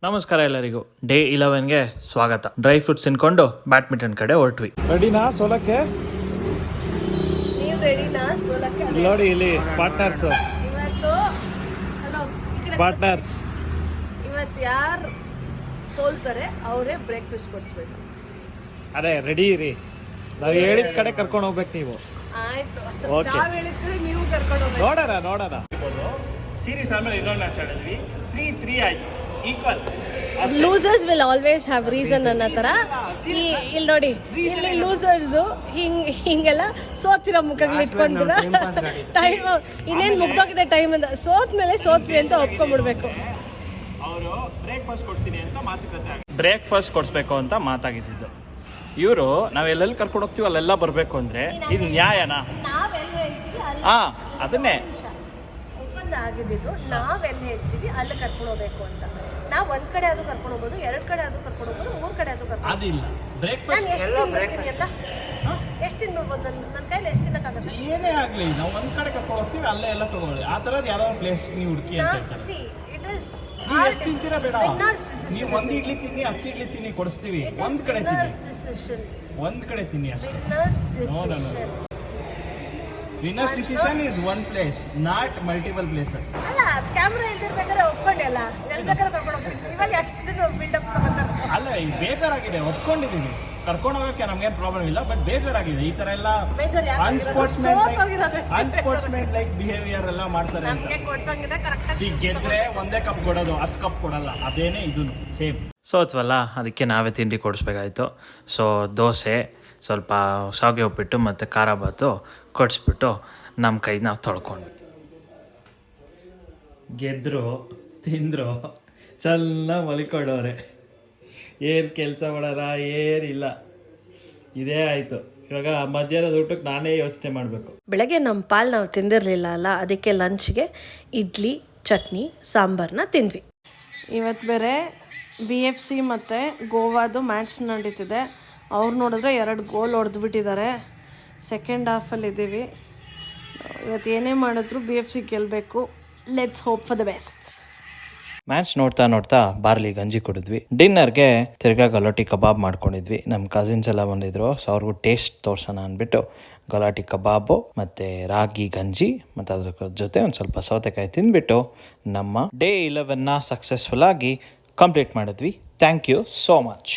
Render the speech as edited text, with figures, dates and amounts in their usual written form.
ನಮಸ್ಕಾರ ಎಲ್ಲರಿಗೂ. ಡೇ 11ಗೆ ಸ್ವಾಗತ. ಡ್ರೈ ಫ್ರೂಟ್ಸ್ ತಿನ್ಕೊಂಡು ಬ್ಯಾಡ್ಮಿಂಟನ್ ಕಡೆ ಹೊರಟ್ವಿ. ರೆಡಿನಾ ಸೋಲಕ್ಕೆ? ನೀವು ರೆಡಿನಾ ಸೋಲಕ್ಕೆ? ನೋಡಿ ಇಲ್ಲಿ ಪಾರ್ಟ್ನರ್ಸ್ ಪಾರ್ಟ್ನರ್ಸ್ ಇವತ್ತು ಯಾರು ಸೋಲ್ತಾರೆ ಅವರೇ ಬ್ರೇಕ್ಫಾಸ್ಟ್ ಕೊಡಿಸ್ಬೇಕು. ಅದೇ ರೆಡಿ ಇರಿ, ನಾವು ಹೇಳಿದ ಕಡೆ ಕರ್ಕೊಂಡು ಹೋಗ್ಬೇಕು ನೀವು. ಆಯ್ತು, Okay. ನಾವ್ ಹೇಳಿದ್ರೆ ನೀವು ಕರ್ಕೊಂಡು ಹೋಗ್ಬೇಕು. ನೋಡೋಣ ಸೀರೀಸ್ ಆಮೇಲೆ ಇನ್ನೊಂದು ಮ್ಯಾಚ್ ಆಡಿದ್ವಿ, 3-3 ಆಯ್ತು, equal. Losers will always have reason ಅನ್ನೋ ಥರ. ಇಲ್ಲಿ ನೋಡಿ, ಇಲ್ಲಿ ಲೂಸರ್ಸು ಹಿಂಗೆಲ್ಲ ಸೋತಿರೋ ಮುಖಗಳು ಇಟ್ಕೊಂಡಿರ ಟೈಮ್ ಇನ್ನೇನು ಮುಗ್ದೋಗಿದೆ ಟೈಮ್ ಅಂತ. ಸೋತ್ ಮೇಲೆ ಸೋತ್ವಿ ಅಂತ ಒಪ್ಕೊಂಡ್ಬಿಡ್ಬೇಕು. ಅವರು ಬ್ರೇಕ್ಫಾಸ್ಟ್ ಕೊಡ್ತೀನಿ ಅಂತ ಮಾತುಕತೆ, ಬ್ರೇಕ್ಫಾಸ್ಟ್ ಕೊಡಿಸ್ಬೇಕು ಅಂತ ಮಾತಾಗಿದ್ದು. ಇವರು ನಾವೆಲ್ಲೆಲ್ಲಿ ಕರ್ಕೊಂಡು ಹೋಗ್ತೀವಿ ಅಲ್ಲೆಲ್ಲ ಬರಬೇಕು ಅಂದರೆ ಇದು ನ್ಯಾಯನಾ? ನಾವೆಲ್ಲ ಹೇಳ್ತೀವಿ ಅದನ್ನೇ ಒಪ್ಪಂದ ಆಗಿದ್ದು, ನಾವೆಲ್ಲ ಹೇಳ್ತೀವಿ ಅಲ್ಲಿ ಕರ್ಕೊಂಡು ಹೋಗ್ಬೇಕು ಅಂತ. ನಾವು ಒಂದ್ ಕಡೆ ಆದ್ರೂ ಕರ್ಕೊಂಡು ಹೋಗ್ಬೋದು, 2 ಕಡೆ ಆದ್ರೂ ಕರ್ಕೊಂಡು ಹೋಗ್ಬೋದು, 3 ಕಡೆ ಆದ್ರೂ ಕರ್ಕೊಂಡು ಅದಿಲ್ಲ. ಬ್ರೇಕ್ಫಾಸ್ಟ್ ನಾನು ಎಷ್ಟು ತಿನ್ಬಿಡ್ತೀನಿ ಅಂತ, ಎಷ್ಟು ತಿನ್ಬಿಡ್ಬೋದು, ನನ್ನ ಕೈಲಿ ಎಷ್ಟು ತಿನ್ನಕ್ಕಾಗತ್ತೆ? ಏನೇ ಆಗಲಿ ನಾವು ಒಂದ್ ಕಡೆ ಕರ್ಕೊಂಡು ಹೋಗ್ತೀವಿ, ಅಲ್ಲೇ ಎಲ್ಲ ತಗೊಳ್ಳಿ. ಆ ಥರದ್ದು ಯಾವ್ದಾದ್ರು ಪ್ಲೇಸ್ ನೀವು ಹುಡುಕಿ ಅಂತ ಹೇಳ್ತಾರೆ. ನೀವು ಎಷ್ಟು ತಿಂತೀರಾ ಬೇಡ, ನೀವು ಒಂದು ಇಡ್ಲಿ ತಿನ್ನಿ, 10 ಇಡ್ಲಿ ತಿನ್ನಿ, ಕೊಡಿಸ್ತೀವಿ. ಒಂದ್ ಕಡೆ ತಿನ್ನಿ ಅಷ್ಟೇ. Winners decision is one place, not multiple places. ಅಲ್ಲ, ಕ್ಯಾಮ್ರಾ ಇಲ್ದಿರ್ಬೇಕಾದ್ರೆ ಒಪ್ಕೊಂಡೆ ಅಲ್ಲ, ಎಲ್ಬೇಕಾದ್ರೆ ಕರ್ಕೊಂಡು ಹೋಗ್ತೀನಿ. ಇವಾಗ ಎಷ್ಟು ಬಿಲ್ಡಪ್ ತಗೋತಾರೆ. ಅಲ್ಲ, ಈಗ ಬೇಜಾರಾಗಿದೆ, ಒಪ್ಕೊಂಡಿದ್ದೀವಿ, ಕರ್ಕೊಂಡು ಹೋಗೋಕೆ ನಮ್ಗೇನು ಪ್ರಾಬ್ಲಮ್ ಇಲ್ಲ. ಬಟ್ ಬೇಜಾರಾಗಿದೆ, ಈ ತರ ಎಲ್ಲ ಅನ್ಸ್ಪೋರ್ಟ್ಸ್ಮೆಂಟ್ ಲೈಕ್ ಬಿಹೇವಿಯರ್ ಎಲ್ಲ ಮಾಡ್ತಾರೆ ಅಂತ. ಗೆದ್ರೆ ಒಂದೇ ಕಪ್ ಕೊಡೋದು, 10 ಕಪ್ ಕೊಡಲ್ಲ, ಅದೇನೆ ಇದನ್ನು ಸೇಮ್. ಸೋತ್ವಲ್ಲ, ಅದಕ್ಕೆ ನಾವೇ ತಿಂಡಿ ಕೊಡಿಸ್ಬೇಕಾಯ್ತು. ಸೊ ದೋಸೆ, ಸ್ವಲ್ಪ ಶಾವಿಗೆ ಉಪ್ಪಿಟ್ಟು ಮತ್ತು ಖಾರ ಬಾತು ಕೊಡಿಸ್ಬಿಟ್ಟು ನಮ್ಮ ಕೈ ನಾವು ತೊಳ್ಕೊಂಡ್ವಿ. ಗೆದ್ದರು, ತಿಂದರು, ಚೆನ್ನಾಗಿ ಮಲಿಕೊಂಡವ್ರೆ. ಏನು ಕೆಲಸ ಮಾಡೋಣ, ಏನಿಲ್ಲ, ಇದೇ ಆಯಿತು. ಇವಾಗ ಮಧ್ಯಾಹ್ನದ ಊಟಕ್ಕೆ ನಾನೇ ಯೋಚನೆ ಮಾಡಬೇಕು. ಬೆಳಗ್ಗೆ ನಮ್ಮ ಪಾಲ್ ನಾವು ತಿಂದಿರಲಿಲ್ಲ ಅಲ್ಲ, ಅದಕ್ಕೆ ಲಂಚ್ಗೆ ಇಡ್ಲಿ, ಚಟ್ನಿ, ಸಾಂಬಾರನ್ನ ತಿಂದ್ವಿ. ಇವತ್ತು ಬೇರೆ BFC ಮತ್ತು ಗೋವಾದು ಮ್ಯಾಚ್ ನಡೀತಿದೆ. ಅವ್ರು ನೋಡಿದ್ರೆ 2 ಗೋಲ್ ಹೊಡೆದ್ಬಿಟ್ಟಿದ್ದಾರೆ. ಸೆಕೆಂಡ್ ಹಾಫಲ್ಲಿ ಇದ್ದೀವಿ. ಇವತ್ತು ಏನೇ ಮಾಡಿದ್ರು BFC ಗೆಲ್ಲಬೇಕು. Let's hope for the best. Match ನೋಡ್ತಾ ಬಾರ್ಲಿ ಗಂಜಿ ಕುಡಿದ್ವಿ. ಡಿನ್ನರ್ಗೆ ತಿರ್ಗಾ ಗಲಾಟಿ ಕಬಾಬ್ ಮಾಡ್ಕೊಂಡಿದ್ವಿ. ನಮ್ಮ ಕಸಿನ್ಸ್ ಎಲ್ಲ ಬಂದಿದ್ರು, ಸೊ ಅವ್ರಿಗೂ ಟೇಸ್ಟ್ ತೋರ್ಸೋಣ ಅಂದ್ಬಿಟ್ಟು ಗಲಾಟಿ ಕಬಾಬು ಮತ್ತು ರಾಗಿ ಗಂಜಿ ಮತ್ತು ಅದ್ರ ಜೊತೆ ಒಂದು ಸ್ವಲ್ಪ ಸೌತೆಕಾಯಿ ತಿಂದ್ಬಿಟ್ಟು ನಮ್ಮ ಡೇ 11ನ ಸಕ್ಸಸ್ಫುಲ್ ಆಗಿ ಕಂಪ್ಲೀಟ್ ಮಾಡಿದ್ವಿ. Thank you so much.